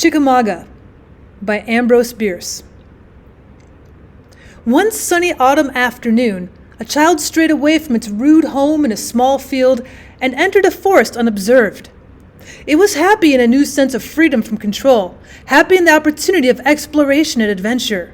Chickamauga by Ambrose Bierce. One sunny autumn afternoon, a child strayed away from its rude home in a small field and entered a forest unobserved. It was happy in a new sense of freedom from control, happy in the opportunity of exploration and adventure.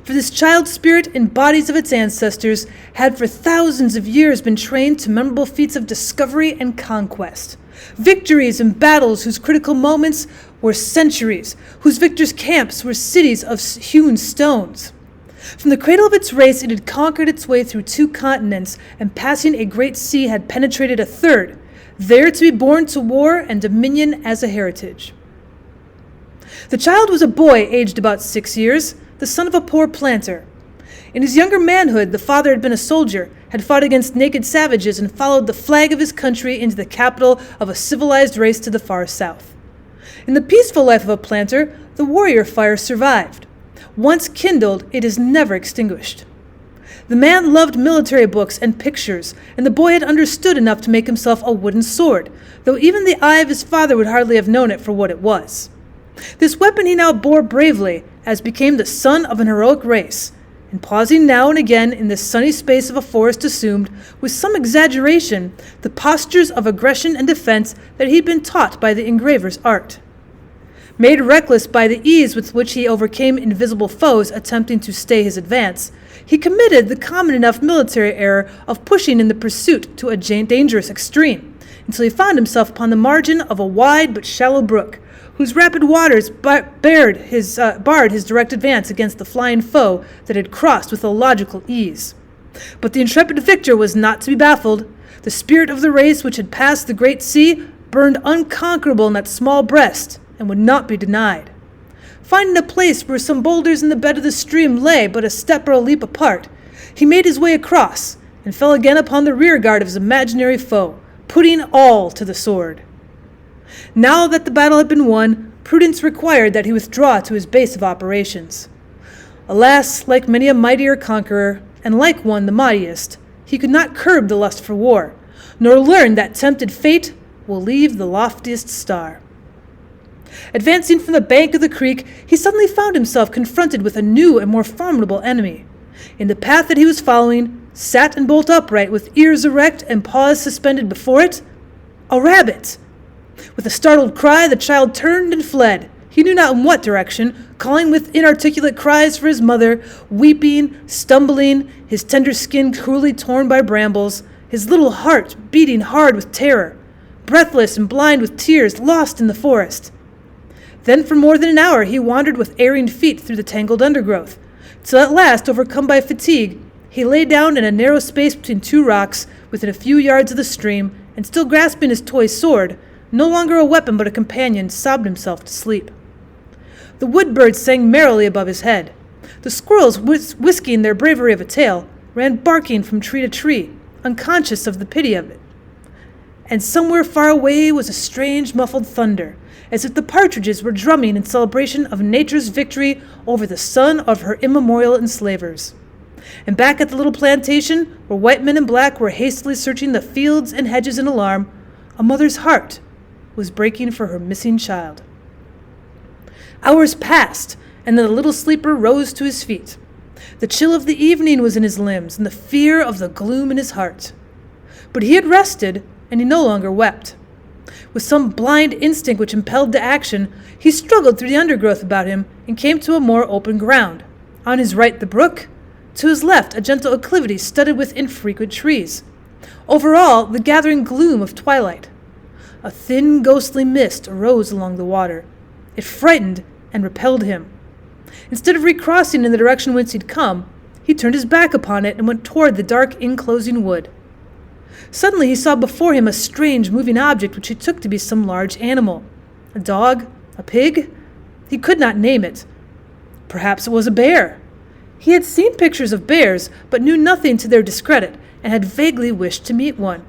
For this child spirit in bodies of its ancestors had for thousands of years been trained to memorable feats of discovery and conquest. Victories and battles whose critical moments were centuries, whose victors' camps were cities of hewn stones. From the cradle of its race it had conquered its way through 2 continents, and passing a great sea had penetrated a 3rd, there to be born to war and dominion as a heritage. The child was a boy aged about 6 years, the son of a poor planter. In his younger manhood, the father had been a soldier, had fought against naked savages, and followed the flag of his country into the capital of a civilized race to the far south. In the peaceful life of a planter, the warrior fire survived. Once kindled, it is never extinguished. The man loved military books and pictures, and the boy had understood enough to make himself a wooden sword, though even the eye of his father would hardly have known it for what it was. This weapon he now bore bravely, as became the son of an heroic race, and pausing now and again in the sunny space of a forest assumed, with some exaggeration, the postures of aggression and defense that he'd been taught by the engraver's art. Made reckless by the ease with which he overcame invisible foes attempting to stay his advance, he committed the common enough military error of pushing in the pursuit to a dangerous extreme, until he found himself upon the margin of a wide but shallow brook, whose rapid waters barred his direct advance against the flying foe that had crossed with illogical ease. But the intrepid victor was not to be baffled. The spirit of the race which had passed the great sea burned unconquerable in that small breast, and would not be denied. Finding a place where some boulders in the bed of the stream lay but a step or a leap apart, he made his way across, and fell again upon the rear guard of his imaginary foe, putting all to the sword. Now that the battle had been won, prudence required that he withdraw to his base of operations. Alas, like many a mightier conqueror, and like one the mightiest, he could not curb the lust for war, nor learn that tempted fate will leave the loftiest star. Advancing from the bank of the creek, he suddenly found himself confronted with a new and more formidable enemy. In the path that he was following, sat and bolt upright, with ears erect and paws suspended before it, a rabbit. With a startled cry, the child turned and fled, he knew not in what direction, calling with inarticulate cries for his mother, weeping, stumbling, his tender skin cruelly torn by brambles, his little heart beating hard with terror, breathless and blind with tears, lost in the forest. Then for more than an hour he wandered with erring feet through the tangled undergrowth, till at last, overcome by fatigue, he lay down in a narrow space between 2 rocks, within a few yards of the stream, and still grasping his toy sword, no longer a weapon but a companion, sobbed himself to sleep. The wood birds sang merrily above his head. The squirrels, whisking their bravery of a tale, ran barking from tree to tree, unconscious of the pity of it. And somewhere far away was a strange muffled thunder, as if the partridges were drumming in celebration of nature's victory over the son of her immemorial enslavers. And back at the little plantation, where white men and black were hastily searching the fields and hedges in alarm, a mother's heart was breaking for her missing child. Hours passed, and then the little sleeper rose to his feet. The chill of the evening was in his limbs, and the fear of the gloom in his heart. But he had rested, and he no longer wept. With some blind instinct which impelled to action, he struggled through the undergrowth about him and came to a more open ground. On his right the brook, to his left a gentle acclivity studded with infrequent trees. Over all the gathering gloom of twilight. A thin ghostly mist arose along the water. It frightened and repelled him. Instead of recrossing in the direction whence he'd come, he turned his back upon it and went toward the dark enclosing wood. Suddenly he saw before him a strange moving object which he took to be some large animal. A dog? A pig? He could not name it. Perhaps it was a bear. He had seen pictures of bears, but knew nothing to their discredit, and had vaguely wished to meet one.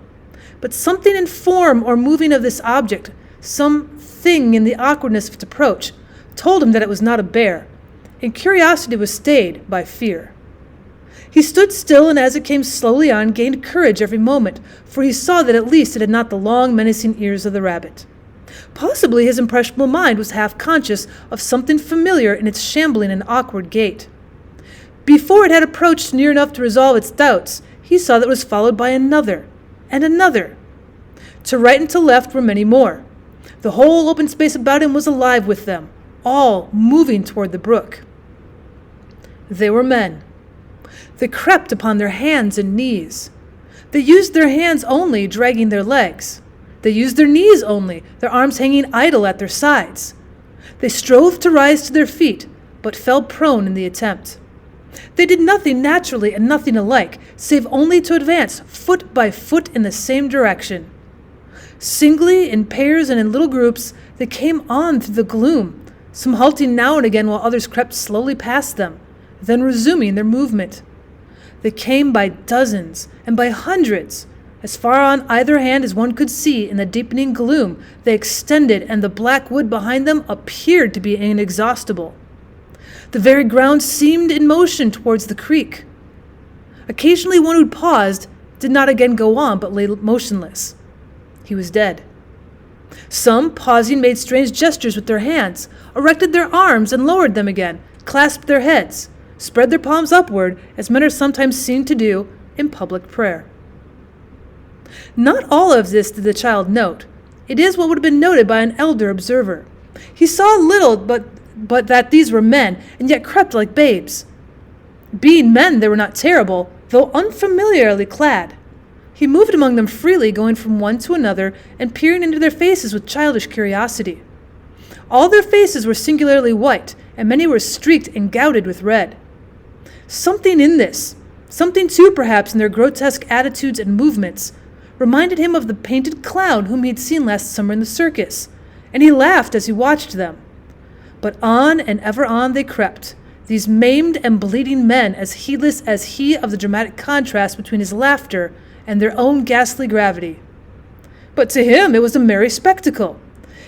But something in form or moving of this object, some thing in the awkwardness of its approach, told him that it was not a bear, and curiosity was stayed by fear. He stood still, and as it came slowly on, gained courage every moment, for he saw that at least it had not the long, menacing ears of the rabbit. Possibly his impressionable mind was half conscious of something familiar in its shambling and awkward gait. Before it had approached near enough to resolve its doubts, he saw that it was followed by another, and another. To right and to left were many more. The whole open space about him was alive with them, all moving toward the brook. They were men. They crept upon their hands and knees. They used their hands only, dragging their legs. They used their knees only, their arms hanging idle at their sides. They strove to rise to their feet, but fell prone in the attempt. They did nothing naturally and nothing alike, save only to advance foot by foot in the same direction. Singly, in pairs, and in little groups, they came on through the gloom, some halting now and again while others crept slowly past them, then resuming their movement. They came by dozens and by hundreds. As far on either hand as one could see in the deepening gloom, they extended, and the black wood behind them appeared to be inexhaustible. The very ground seemed in motion towards the creek. Occasionally one who paused did not again go on, but lay motionless. He was dead. Some, pausing, made strange gestures with their hands, erected their arms and lowered them again, clasped their heads, spread their palms upward, as men are sometimes seen to do in public prayer. Not all of this did the child note. It is what would have been noted by an elder observer. He saw little but that these were men, and yet crept like babes. Being men, they were not terrible, though unfamiliarly clad. He moved among them freely, going from one to another, and peering into their faces with childish curiosity. All their faces were singularly white, and many were streaked and gouted with red. Something in this, something too perhaps in their grotesque attitudes and movements, reminded him of the painted clown whom he had seen last summer in the circus, and he laughed as he watched them. But on and ever on they crept, these maimed and bleeding men, as heedless as he of the dramatic contrast between his laughter and their own ghastly gravity. But to him it was a merry spectacle.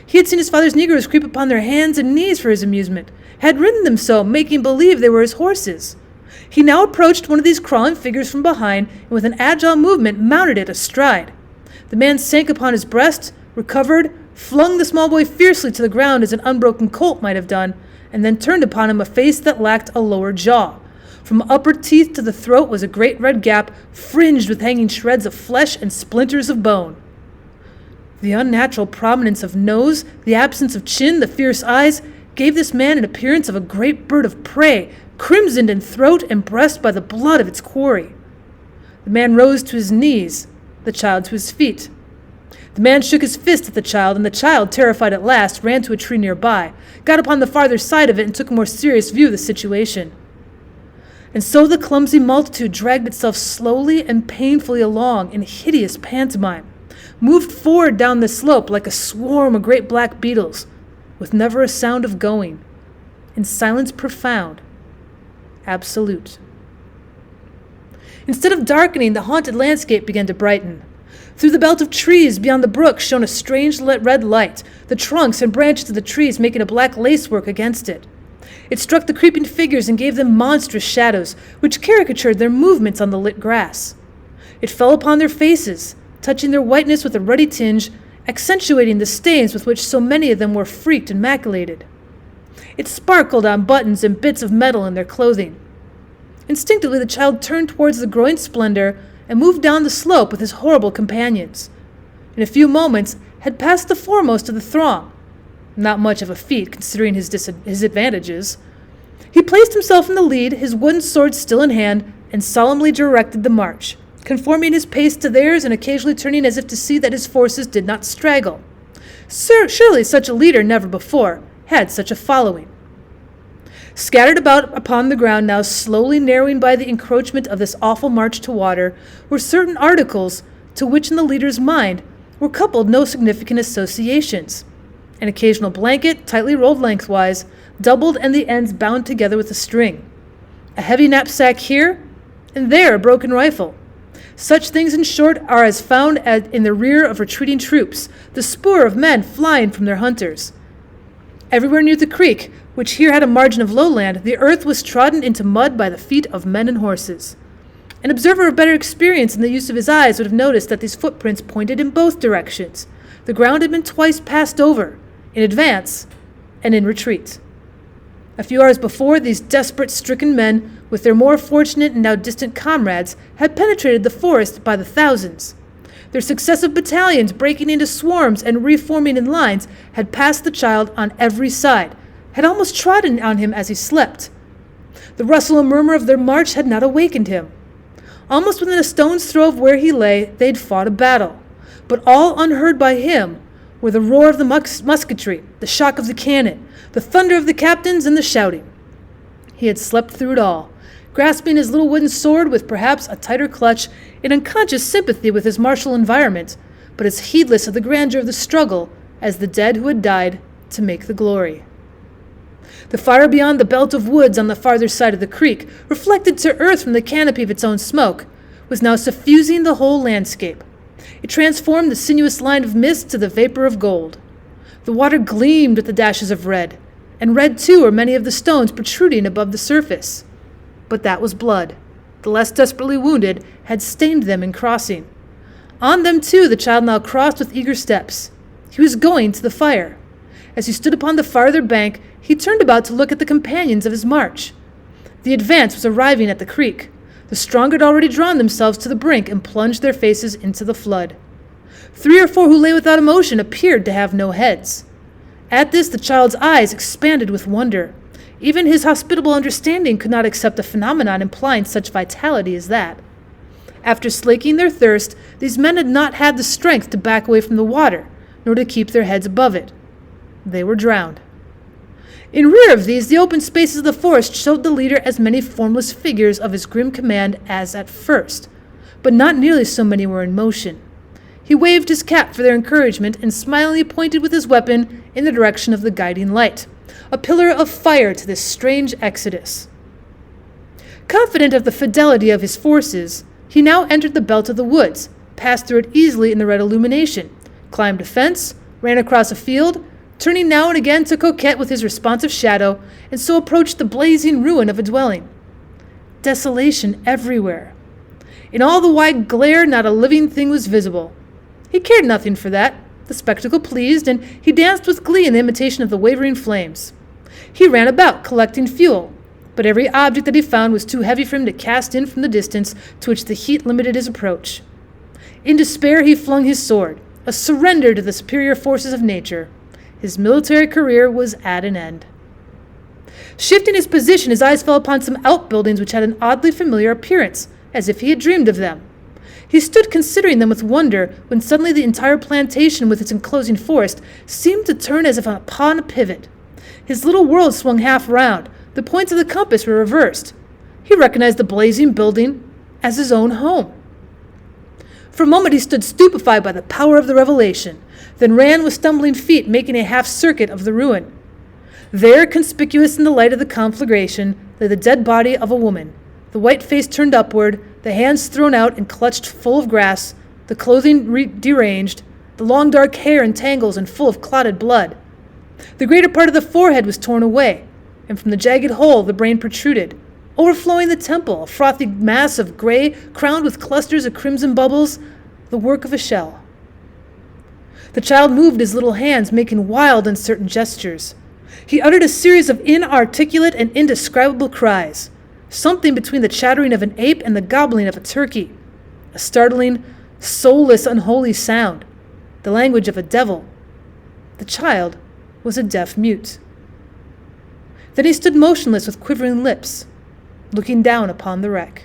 He had seen his father's negroes creep upon their hands and knees for his amusement, had ridden them so, making believe they were his horses. He now approached one of these crawling figures from behind, and with an agile movement mounted it astride. The man sank upon his breast, recovered, flung the small boy fiercely to the ground as an unbroken colt might have done, and then turned upon him a face that lacked a lower jaw. From upper teeth to the throat was a great red gap, fringed with hanging shreds of flesh and splinters of bone. The unnatural prominence of nose, the absence of chin, the fierce eyes, gave this man an appearance of a great bird of prey, crimsoned in throat and breast by the blood of its quarry. The man rose to his knees, the child to his feet. The man shook his fist at the child, and the child, terrified at last, ran to a tree nearby, got upon the farther side of it, and took a more serious view of the situation. And so the clumsy multitude dragged itself slowly and painfully along in hideous pantomime, moved forward down the slope like a swarm of great black beetles, with never a sound of going, in silence profound, absolute. Instead of darkening, the haunted landscape began to brighten. Through the belt of trees beyond the brook shone a strange red light, the trunks and branches of the trees making a black lacework against it. It struck the creeping figures and gave them monstrous shadows, which caricatured their movements on the lit grass. It fell upon their faces, touching their whiteness with a ruddy tinge, accentuating the stains with which so many of them were freaked and maculated. It sparkled on buttons and bits of metal in their clothing. Instinctively the child turned towards the growing splendor and moved down the slope with his horrible companions. In a few moments had passed the foremost of the throng. Not much of a feat, considering his advantages. He placed himself in the lead, his wooden sword still in hand, and solemnly directed the march, conforming his pace to theirs and occasionally turning as if to see that his forces did not straggle. Surely such a leader never before had such a following. Scattered about upon the ground, now slowly narrowing by the encroachment of this awful march to water, were certain articles to which in the leader's mind were coupled no significant associations. An occasional blanket, tightly rolled lengthwise, doubled and the ends bound together with a string. A heavy knapsack here, and there a broken rifle. Such things, in short, are as found in the rear of retreating troops, the spoor of men flying from their hunters. Everywhere near the creek, which here had a margin of lowland, the earth was trodden into mud by the feet of men and horses. An observer of better experience in the use of his eyes would have noticed that these footprints pointed in both directions, The ground had been twice passed over, in advance and in retreat. A few hours before, these desperate, stricken men, with their more fortunate and now distant comrades, had penetrated the forest by the thousands. Their successive battalions, breaking into swarms and reforming in lines, had passed the child on every side, had almost trodden on him as he slept. The rustle and murmur of their march had not awakened him. Almost within a stone's throw of where he lay, they had fought a battle. But all unheard by him were the roar of the musketry, the shock of the cannon, the thunder of the captains, and the shouting. He had slept through it all, grasping his little wooden sword with perhaps a tighter clutch, in unconscious sympathy with his martial environment, but as heedless of the grandeur of the struggle as the dead who had died to make the glory. The fire beyond the belt of woods on the farther side of the creek, reflected to earth from the canopy of its own smoke, was now suffusing the whole landscape. It transformed the sinuous line of mist to the vapor of gold. The water gleamed with the dashes of red, and red too were many of the stones protruding above the surface. But that was blood. The less desperately wounded had stained them in crossing. On them too the child now crossed with eager steps. He was going to the fire. As he stood upon the farther bank, he turned about to look at the companions of his march. The advance was arriving at the creek. The strong had already drawn themselves to the brink and plunged their faces into the flood. 3 or 4 who lay without emotion appeared to have no heads. At this the child's eyes expanded with wonder. Even his hospitable understanding could not accept a phenomenon implying such vitality as that. After slaking their thirst, these men had not had the strength to back away from the water, nor to keep their heads above it. They were drowned. In rear of these, the open spaces of the forest showed the leader as many formless figures of his grim command as at first, but not nearly so many were in motion. He waved his cap for their encouragement and smilingly pointed with his weapon in the direction of the guiding light, a pillar of fire to this strange exodus. Confident of the fidelity of his forces, he now entered the belt of the woods, passed through it easily in the red illumination, climbed a fence, ran across a field, turning now and again to coquette with his responsive shadow, and so approached the blazing ruin of a dwelling. Desolation everywhere. In all the wide glare, not a living thing was visible. He cared nothing for that. The spectacle pleased, and he danced with glee in the imitation of the wavering flames. He ran about, collecting fuel, but every object that he found was too heavy for him to cast in from the distance to which the heat limited his approach. In despair, he flung his sword, a surrender to the superior forces of nature. His military career was at an end. Shifting his position, his eyes fell upon some outbuildings which had an oddly familiar appearance, as if he had dreamed of them. He stood considering them with wonder, when suddenly the entire plantation with its enclosing forest seemed to turn as if upon a pivot. His little world swung half round. The points of the compass were reversed. He recognized the blazing building as his own home. For a moment he stood stupefied by the power of the revelation, then ran with stumbling feet, making a half-circuit of the ruin. There, conspicuous in the light of the conflagration, lay the dead body of a woman, the white face turned upward, the hands thrown out and clutched full of grass, the clothing deranged, the long dark hair in tangles and full of clotted blood. The greater part of the forehead was torn away, and from the jagged hole the brain protruded, overflowing the temple, a frothy mass of gray, crowned with clusters of crimson bubbles, the work of a shell. The child moved his little hands, making wild, uncertain gestures. He uttered a series of inarticulate and indescribable cries, something between the chattering of an ape and the gobbling of a turkey, a startling, soulless, unholy sound, the language of a devil. The child was a deaf mute. Then he stood motionless with quivering lips, looking down upon the wreck.